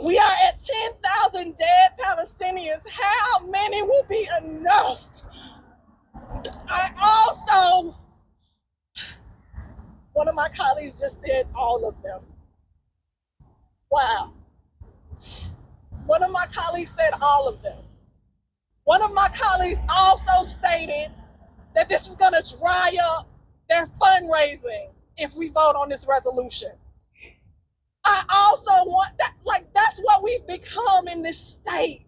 We are at 10,000 dead Palestinians. How many will be enough? I also, one of my colleagues just said all of them. Wow. One of my colleagues said all of them. One of my colleagues also stated that this is going to dry up their fundraising if we vote on this resolution. I also want that, like, that's what we've become in this state.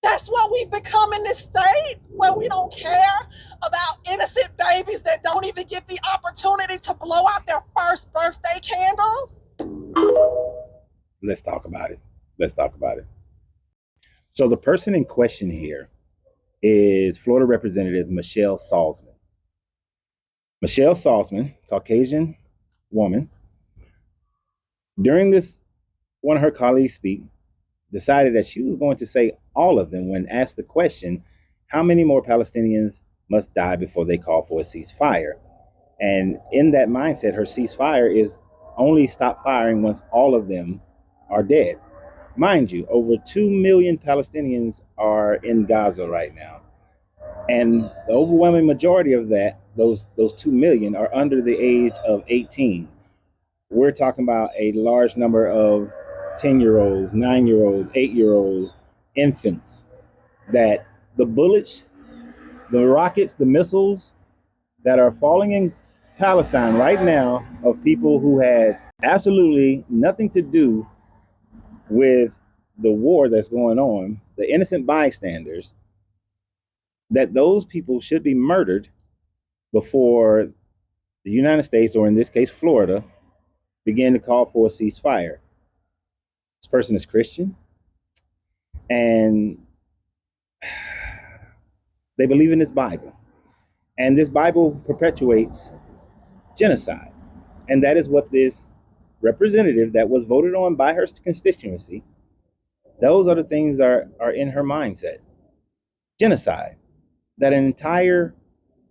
That's what we've become in this state, where we don't care about innocent babies that don't even get the opportunity to blow out their first birthday candle. Let's talk about it. Let's talk about it. So the person in question here is Florida Representative Michelle Salzman. Michelle Salzman, Caucasian woman, during this, one of her colleagues speak, decided that she was going to say all of them when asked the question, how many more Palestinians must die before they call for a ceasefire? And in that mindset, her ceasefire is only stop firing once all of them are dead. Mind you, over 2 million Palestinians are in Gaza right now. And the overwhelming majority of those 2 million are under the age of 18. We're talking about a large number of 10-year-olds, 9-year-olds, 8-year-olds, infants, that the bullets, the rockets, the missiles that are falling in Palestine right now of people who had absolutely nothing to do with the war that's going on, the innocent bystanders, that those people should be murdered before the United States, or in this case, Florida, begin to call for a ceasefire. This person is Christian, and they believe in this Bible. And this Bible perpetuates genocide. And that is what this representative that was voted on by her constituency, those are the things that are in her mindset. Genocide, that an entire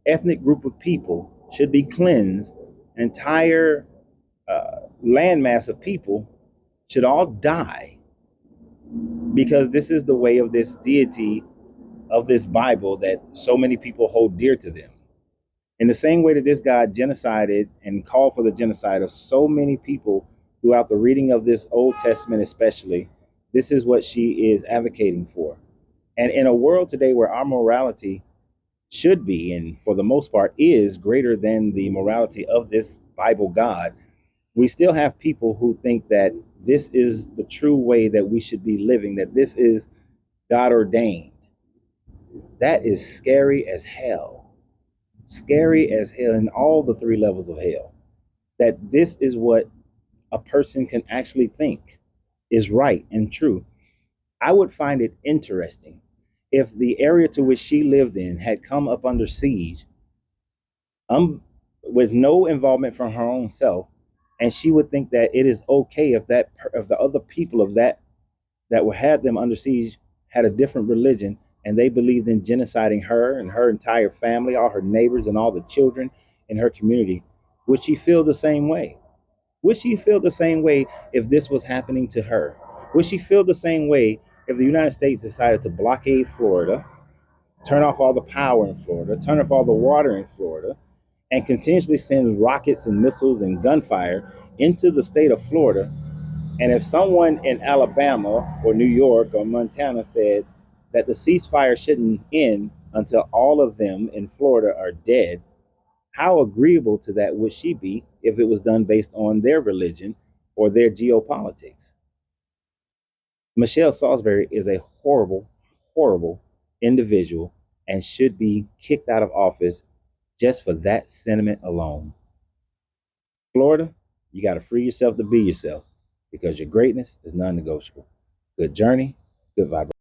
ethnic group of people should be cleansed, an entire landmass of people should all die, because this is the way of this deity of this Bible that so many people hold dear to them. In the same way that this God genocided and called for the genocide of so many people throughout the reading of this Old Testament, especially, this is what she is advocating for. And in a world today where our morality should be, and for the most part is, greater than the morality of this Bible God, we still have people who think that this is the true way that we should be living, that this is God ordained. That is scary as hell. Scary as hell in all the three levels of hell. That this is what a person can actually think is right and true. I would find it interesting if the area to which she lived in had come up under siege, with no involvement from her own self, and she would think that it is okay if the other people of that were had them under siege had a different religion, and they believed in genociding her and her entire family, all her neighbors and all the children in her community. Would she feel the same way? Would she feel the same way if this was happening to her? Would she feel the same way if the United States decided to blockade Florida, turn off all the power in Florida, turn off all the water in Florida, and continuously send rockets and missiles and gunfire into the state of Florida? And if someone in Alabama or New York or Montana said that the ceasefire shouldn't end until all of them in Florida are dead, how agreeable to that would she be if it was done based on their religion or their geopolitics? Michelle Salisbury is a horrible, horrible individual and should be kicked out of office just for that sentiment alone. Florida, you got to free yourself to be yourself, because your greatness is non negotiable. Good journey, good vibration.